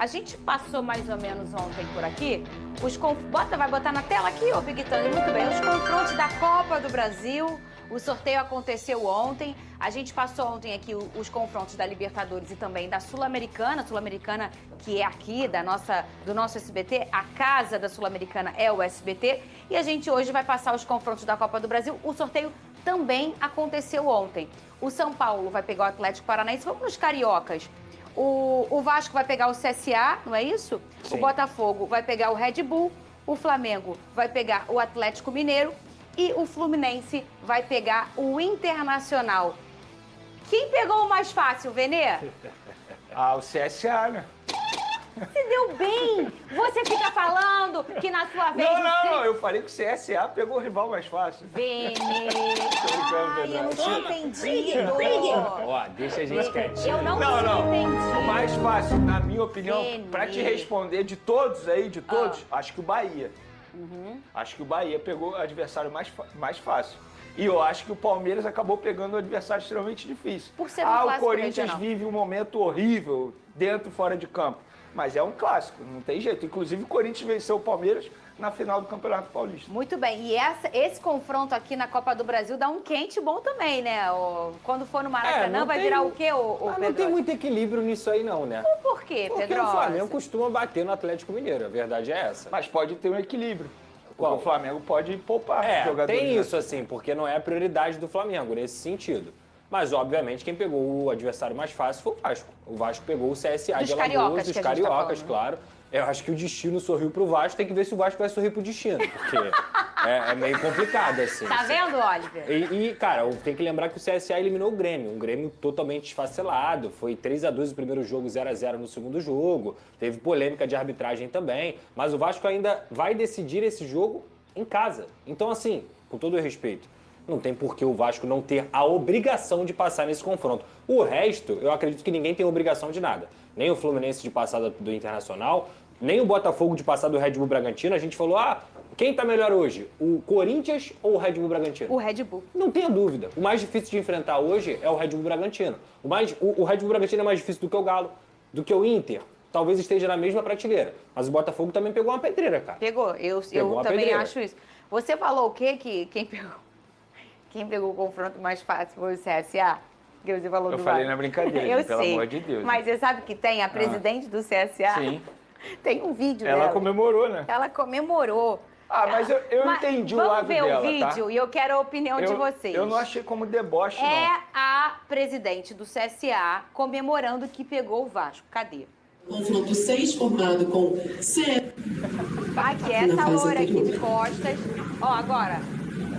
A gente passou mais ou menos ontem por aqui, vai botar na tela aqui, ô Piguitani, muito bem, os confrontos da Copa do Brasil. O sorteio aconteceu ontem, a gente passou ontem aqui os confrontos da Libertadores e também da Sul-Americana, Sul-Americana que é aqui do nosso SBT, a casa da Sul-Americana é o SBT, e a gente hoje vai passar os confrontos da Copa do Brasil. O sorteio também aconteceu ontem. O São Paulo vai pegar o Atlético Paranaense, vamos nos cariocas. O Vasco vai pegar o CSA, não é isso? Sim. O Botafogo vai pegar o Red Bull, o Flamengo vai pegar o Atlético Mineiro e o Fluminense vai pegar o Internacional. Quem pegou o mais fácil, Venê? O CSA, né? Você deu bem! Você fica falando que na sua vez... Não, eu falei que o CSA pegou o rival mais fácil. Venê! Ai, eu não tinha entendido! Ó, deixa a gente quietinho. Eu não tinha entendido. O mais fácil, na minha opinião, pra te responder de todos aí, acho que o Bahia. Acho que o Bahia pegou o adversário mais fácil. E eu acho que o Palmeiras acabou pegando um adversário extremamente difícil. Por ser um clássico o Corinthians regional. vive um momento horrível, dentro e fora de campo. Mas é um clássico, não tem jeito. Inclusive, o Corinthians venceu o Palmeiras na final do Campeonato Paulista. Muito bem. E esse confronto aqui na Copa do Brasil dá um quente bom também, né? Quando for no Maracanã, vai virar o quê, Pedro? Não tem muito equilíbrio nisso aí, não, né? Por quê, Pedro? Porque o Flamengo costuma bater no Atlético Mineiro, a verdade é essa. Mas pode ter um equilíbrio. Qual? O Flamengo pode poupar jogadores. Tem isso, assim, porque não é a prioridade do Flamengo nesse sentido. Mas, obviamente, quem pegou o adversário mais fácil foi o Vasco. O Vasco pegou o CSA de Alagoas, dos cariocas, claro. Eu acho que o destino sorriu pro Vasco, tem que ver se o Vasco vai sorrir pro destino, porque é meio complicado, assim. Tá vendo, Oliver? E, cara, tem que lembrar que o CSA eliminou o Grêmio, um Grêmio totalmente desfacelado, foi 3-2 o primeiro jogo, 0-0 no segundo jogo, teve polêmica de arbitragem também, mas o Vasco ainda vai decidir esse jogo em casa. Então, assim, com todo o respeito, não tem por que o Vasco não ter a obrigação de passar nesse confronto. O resto, eu acredito que ninguém tem obrigação de nada. Nem o Fluminense de passar do Internacional, nem o Botafogo de passar do Red Bull Bragantino. A gente falou, quem tá melhor hoje? O Corinthians ou o Red Bull Bragantino? O Red Bull. Não tenha dúvida. O mais difícil de enfrentar hoje é o Red Bull Bragantino. O Red Bull Bragantino é mais difícil do que o Galo, do que o Inter. Talvez esteja na mesma prateleira. Mas o Botafogo também pegou uma pedreira, cara. Pegou. Eu também acho isso. Você falou o quê? Que quem pegou o confronto mais fácil foi o CSA? Que você falou eu falei na brincadeira, pelo amor de Deus. Mas você sabe que tem a presidente do CSA? Sim. Tem um vídeo dela. Ela comemorou, né? Ela comemorou. Mas eu entendi o lado dela, Vamos ver o vídeo, tá? E eu quero a opinião de vocês. Eu não achei como deboche, não. É a presidente do CSA comemorando que pegou o Vasco. Cadê? Confronto 6 formado com C. Aqui, essa loura aqui de costas. Ó, agora,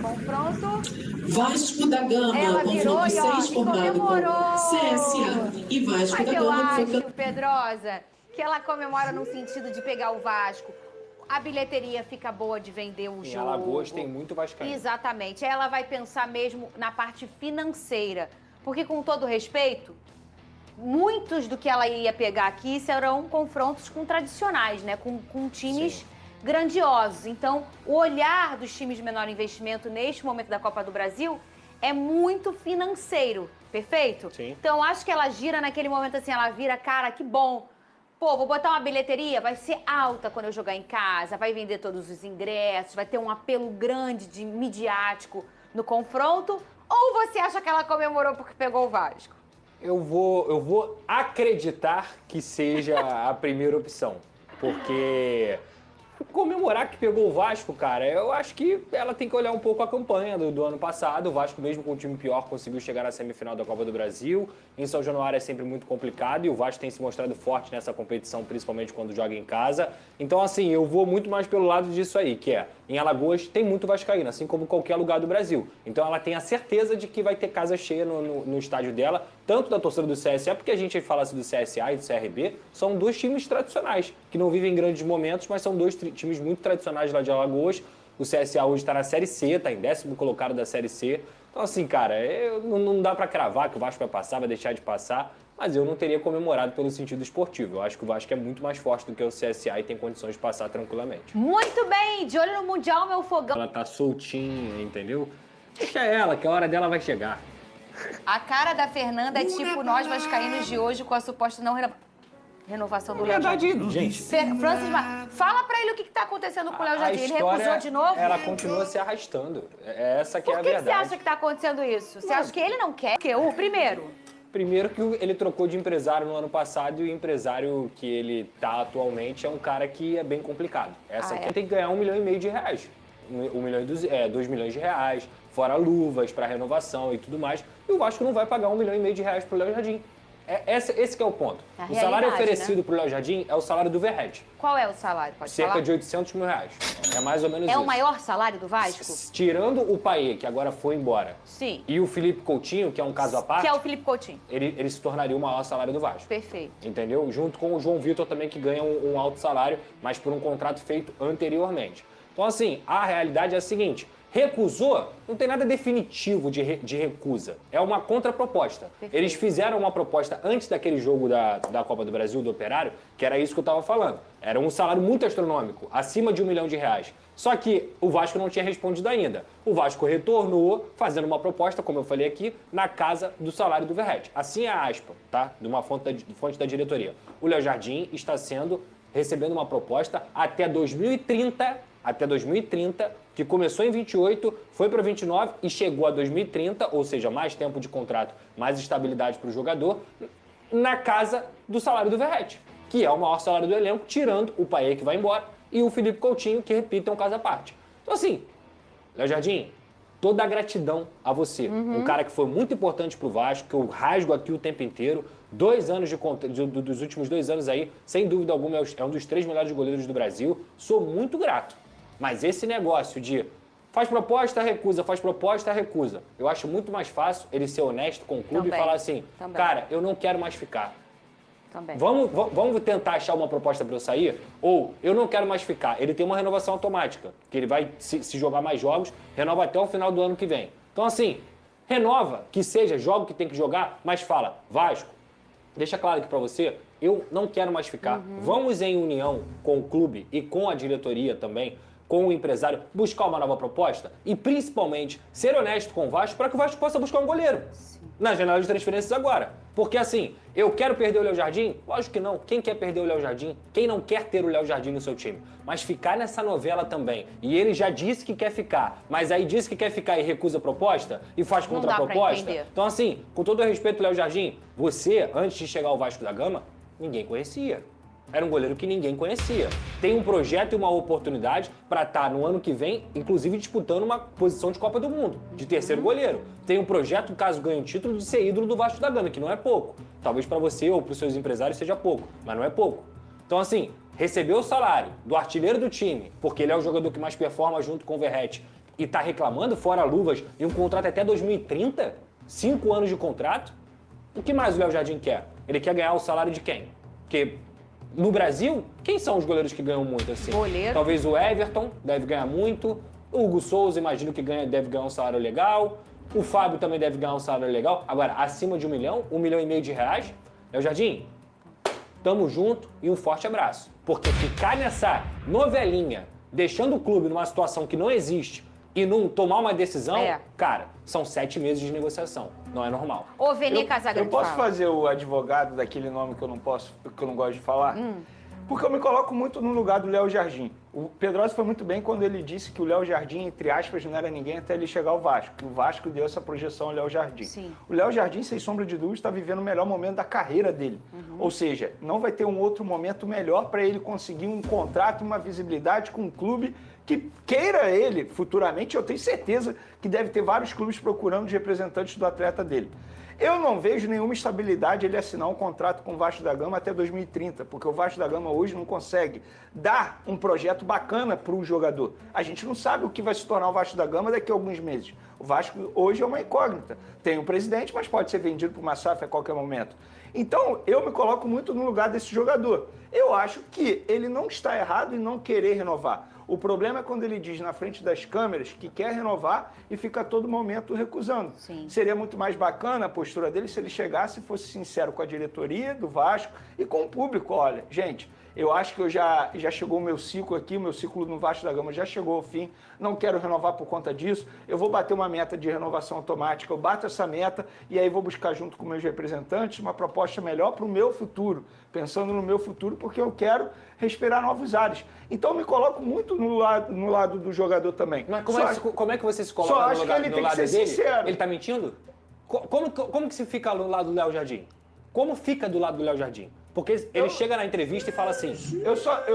confronto... Vasco da Gama, ela virou confronto 6 formado com CSA e Vasco da Gama. Mas eu acho, Pedrosa, que ela comemora no sentido de pegar o Vasco. A bilheteria fica boa de vender o jogo. Em Alagoas tem muito vascaíno. Exatamente. Ela vai pensar mesmo na parte financeira. Porque, com todo respeito, muitos do que ela ia pegar aqui serão confrontos com tradicionais, né? Com times... Sim. Grandiosos. Então, o olhar dos times de menor investimento neste momento da Copa do Brasil é muito financeiro, perfeito? Sim. Então, acho que ela gira naquele momento assim, ela vira, cara, que bom. Pô, vou botar uma bilheteria, vai ser alta quando eu jogar em casa, vai vender todos os ingressos, vai ter um apelo grande de midiático no confronto. Ou você acha que ela comemorou porque pegou o Vasco? Eu vou acreditar que seja a primeira opção, porque... Comemorar que pegou o Vasco, cara, eu acho que ela tem que olhar um pouco a campanha do ano passado. O Vasco, mesmo com um time pior, conseguiu chegar na semifinal da Copa do Brasil. Em São Januário é sempre muito complicado e o Vasco tem se mostrado forte nessa competição, principalmente quando joga em casa. Então, assim, eu vou muito mais pelo lado disso aí, que é, em Alagoas tem muito vascaíno, assim como qualquer lugar do Brasil. Então, ela tem a certeza de que vai ter casa cheia no estádio dela, tanto da torcida do CSA, porque a gente fala assim do CSA e do CRB, são dois times tradicionais, que não vivem grandes momentos, mas são dois times muito tradicionais lá de Alagoas. O CSA hoje está na Série C, está em 10º colocado da Série C. Então, assim, cara, não dá para cravar que o Vasco vai passar, vai deixar de passar, mas eu não teria comemorado pelo sentido esportivo. Eu acho que o Vasco é muito mais forte do que o CSA e tem condições de passar tranquilamente. Muito bem! De olho no Mundial, meu fogão. Ela tá soltinha, entendeu? Deixa ela, que a hora dela vai chegar. A cara da Fernanda é tipo nós vascaínos de hoje com a suposta não... renovação do Na Léo verdade, Jardim. gente, Francis, fala pra ele o que tá acontecendo com o Léo a Jardim. Ele história, recusou de novo? ela continua se arrastando. Essa que é a Por que você verdade. acha que tá acontecendo isso? Você acha que ele não quer? Porque o primeiro... Primeiro que ele trocou de empresário no ano passado e o empresário que ele tá atualmente é um cara que é bem complicado. Essa aqui tem que ganhar R$1,5 milhão. 2 milhões de reais, fora luvas para renovação e tudo mais. E o Vasco não vai pagar R$1,5 milhão pro Léo Jardim. Esse que é o ponto. O salário oferecido pro Léo Jardim é o salário do Verratti. Qual é o salário? Pode Cerca falar? de R$800 mil. É mais ou menos isso. É o maior salário do Vasco? Tirando o Payet, que agora foi embora, Sim. e o Felipe Coutinho, que é um caso à parte, Que é o Felipe Coutinho. ele se tornaria o maior salário do Vasco. Perfeito. Entendeu? Junto com o João Vitor também, que ganha um alto salário, mas por um contrato feito anteriormente. Então, assim, a realidade é a seguinte: recusou, não tem nada definitivo de recusa. É uma contraproposta. Perfeito. Eles fizeram uma proposta antes daquele jogo da Copa do Brasil, do Operário, que era isso que eu estava falando. Era um salário muito astronômico, acima de R$1 milhão. Só que o Vasco não tinha respondido ainda. O Vasco retornou fazendo uma proposta, como eu falei aqui, na casa do salário do Verratti. Assim é a aspa, tá? De uma fonte da diretoria. O Léo Jardim está recebendo uma proposta até 2030, que começou em 28, foi para 29 e chegou a 2030, ou seja, mais tempo de contrato, mais estabilidade para o jogador, na casa do salário do Verratti, que é o maior salário do elenco, tirando o Payet, que vai embora, e o Felipe Coutinho, que, repito, é um caso à parte. Então, assim, Léo Jardim, toda a gratidão a você. Um cara que foi muito importante pro Vasco, que eu rasgo aqui o tempo inteiro. 2 anos dos últimos 2 anos aí, sem dúvida alguma, é um dos 3 melhores goleiros do Brasil. Sou muito grato. Mas esse negócio de faz proposta, recusa, faz proposta, recusa. Eu acho muito mais fácil ele ser honesto com o clube e falar assim, cara, eu não quero mais ficar. Também. Vamos tentar achar uma proposta para eu sair? Ou eu não quero mais ficar. Ele tem uma renovação automática, que ele vai, se jogar mais jogos, renova até o final do ano que vem. Então, assim, renova, que seja, joga o que tem que jogar, mas fala, Vasco, deixa claro aqui para você, eu não quero mais ficar. Vamos em união com o clube e com a diretoria também, com o empresário, buscar uma nova proposta e, principalmente, ser honesto com o Vasco para que o Vasco possa buscar um goleiro. Na janela de transferências agora. Porque assim, eu quero perder o Léo Jardim? Lógico que não. Quem quer perder o Léo Jardim? Quem não quer ter o Léo Jardim no seu time? Mas ficar nessa novela também. E ele já disse que quer ficar, mas aí disse que quer ficar e recusa a proposta e faz contraproposta. Então assim, com todo o respeito, Léo Jardim, você, antes de chegar ao Vasco da Gama, ninguém conhecia. Era um goleiro que ninguém conhecia. Tem um projeto e uma oportunidade para estar no ano que vem, inclusive disputando uma posição de Copa do Mundo, de terceiro goleiro. Tem um projeto, caso ganhe o título, de ser ídolo do Vasco da Gama, que não é pouco. Talvez para você ou para os seus empresários seja pouco, mas não é pouco. Então assim, recebeu o salário do artilheiro do time, porque ele é o jogador que mais performa junto com o Verratti, e tá reclamando, fora luvas, e um contrato até 2030? 5 anos de contrato? O que mais o Léo Jardim quer? Ele quer ganhar o salário de quem? Porque no Brasil, quem são os goleiros que ganham muito assim? Goleiro. Talvez o Everton deve ganhar muito. O Hugo Souza, imagino que deve ganhar um salário legal. O Fábio também deve ganhar um salário legal. Agora, acima de R$1 milhão, R$1,5 milhão. Léo Jardim, tamo junto e um forte abraço. Porque ficar nessa novelinha, deixando o clube numa situação que não existe e não tomar uma decisão, cara, são 7 meses de negociação. Não é normal. Ô, Vene Casagrande, eu posso fazer o advogado daquele nome que eu não gosto de falar? Porque eu me coloco muito no lugar do Léo Jardim. O Pedrosa foi muito bem quando ele disse que o Léo Jardim, entre aspas, não era ninguém até ele chegar ao Vasco. Que o Vasco deu essa projeção ao Léo Jardim. Sim. O Léo Jardim, sem sombra de dúvida, está vivendo o melhor momento da carreira dele. Ou seja, não vai ter um outro momento melhor para ele conseguir um contrato, uma visibilidade com um clube que queira ele futuramente. Eu tenho certeza que deve ter vários clubes procurando os representantes do atleta dele. Eu não vejo nenhuma estabilidade ele assinar um contrato com o Vasco da Gama até 2030, porque o Vasco da Gama hoje não consegue dar um projeto bacana para o jogador. A gente não sabe o que vai se tornar o Vasco da Gama daqui a alguns meses. O Vasco hoje é uma incógnita. Tem um presidente, mas pode ser vendido para uma SAF a qualquer momento. Então, eu me coloco muito no lugar desse jogador. Eu acho que ele não está errado em não querer renovar. O problema é quando ele diz na frente das câmeras que quer renovar e fica a todo momento recusando. Sim. Seria muito mais bacana a postura dele se ele chegasse e fosse sincero com a diretoria do Vasco e com o público. Olha, gente, Eu acho que já chegou o meu ciclo aqui, o meu ciclo no Vasco da Gama já chegou ao fim. Não quero renovar por conta disso. Eu vou bater uma meta de renovação automática. Eu bato essa meta e aí vou buscar junto com meus representantes uma proposta melhor para o meu futuro. Pensando no meu futuro, porque eu quero respirar novos ares. Então eu me coloco muito no lado do jogador também. Mas como é que você se coloca só no, acho lugar, que ele no tem que lado ser dele? sincero. Ele tá mentindo? Como que se fica do lado do Léo Jardim? Como fica do lado do Léo Jardim? Porque ele chega na entrevista e fala assim,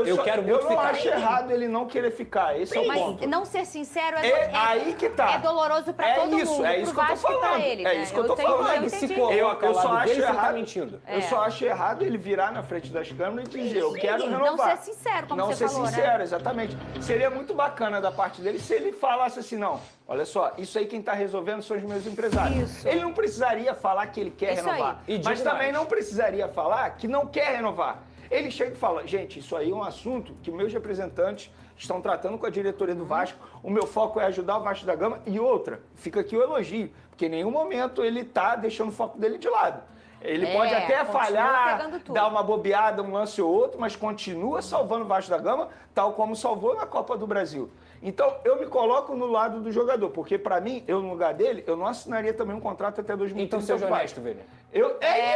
eu quero muito não ficar. acho errado ele não querer ficar, esse é o ponto. Mas não ser sincero Aí que tá. É doloroso pra todo mundo. É isso que eu tô falando. Ele, é né? isso que eu tô falando. Eu Se entendi. coloca Eu ao só lado acho dele, você tá errado. mentindo. Eu só acho errado ele virar na frente das câmeras e dizer, eu quero Não renovar. ser sincero, como não você ser falou, sincero, né? exatamente. Seria muito bacana da parte dele se ele falasse assim, não, olha só, isso aí quem tá resolvendo são os meus empresários. Isso. Ele não precisaria falar que ele quer Isso renovar, aí. E mas digo também mais. não precisaria falar que não quer renovar. Ele chega e fala, gente, isso aí é um assunto que meus representantes estão tratando com a diretoria do Vasco, o meu foco é ajudar o Vasco da Gama e outra, fica aqui o elogio, porque em nenhum momento ele tá deixando o foco dele de lado. Ele pode até continua falhar, pegando tudo. dar uma bobeada, um lance ou outro, mas continua salvando o Vasco da Gama, tal como salvou na Copa do Brasil. Então, eu me coloco no lado do jogador, porque pra mim, eu no lugar dele, eu não assinaria também um contrato até 2030. Então seja honesto, velho.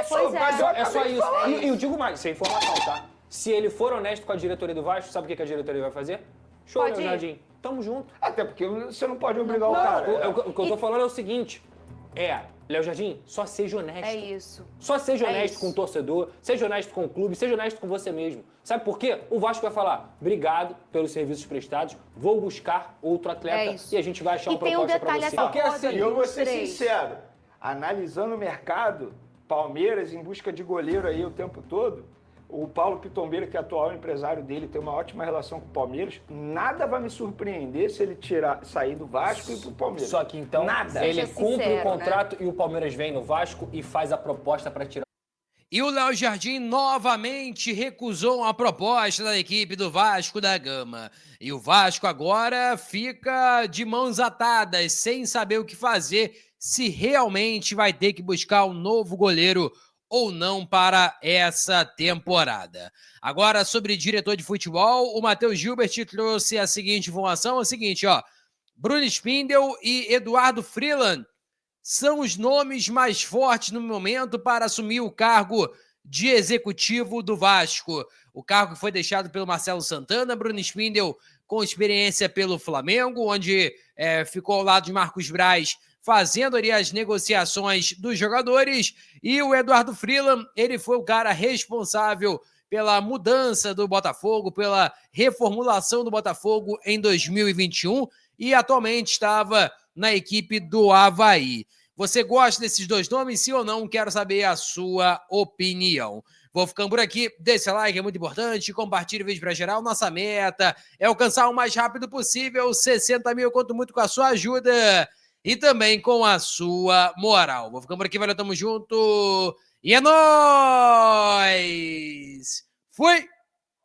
Pois é. Mas eu É só acabei de isso. falar. E eu digo mais, sem informação, tá? Se ele for honesto com a diretoria do Vasco, sabe o que a diretoria vai fazer? Show, Pode Léo ir. Jardim. Tamo junto. Até porque você não pode obrigar o Não, cara. o que eu tô falando é o seguinte. Léo Jardim, só seja honesto. É isso. Só seja É honesto isso. com o torcedor, seja honesto com o clube, seja honesto com você mesmo. Sabe por quê? O Vasco vai falar, obrigado pelos serviços prestados, vou buscar outro atleta É isso. e a gente vai achar E uma tem um proposta pra detalhe você. essa Porque foda assim, ali, eu vou os ser três. sincero, analisando o mercado, Palmeiras em busca de goleiro aí o tempo todo, o Paulo Pitombeira, que é atual empresário dele, tem uma ótima relação com o Palmeiras, nada vai me surpreender se ele sair do Vasco e ir pro Palmeiras. Só que então Nada. ele Seja cumpre sincero, o contrato e o Palmeiras vem no Vasco e faz a proposta para tirar. E o Léo Jardim novamente recusou a proposta da equipe do Vasco da Gama. E o Vasco agora fica de mãos atadas, sem saber o que fazer, se realmente vai ter que buscar um novo goleiro ou não para essa temporada. Agora, sobre diretor de futebol, o Matheus Gilbert trouxe a seguinte informação, é o seguinte, ó, Bruno Spindel e Eduardo Freeland são os nomes mais fortes no momento para assumir o cargo de executivo do Vasco. O cargo que foi deixado pelo Marcelo Santana, Bruno Spindel com experiência pelo Flamengo, onde ficou ao lado de Marcos Braz, fazendo ali as negociações dos jogadores, e o Eduardo Freeland, ele foi o cara responsável pela mudança do Botafogo, pela reformulação do Botafogo em 2021, e atualmente estava na equipe do Avaí. Você gosta desses dois nomes, sim ou não? Quero saber a sua opinião. Vou ficando por aqui, deixe seu like, é muito importante, compartilhe o vídeo para geral. Nossa meta é alcançar o mais rápido possível 60 mil, eu conto muito com a sua ajuda e também com a sua moral. Vou ficando por aqui, valeu, tamo junto e é nóis! Fui!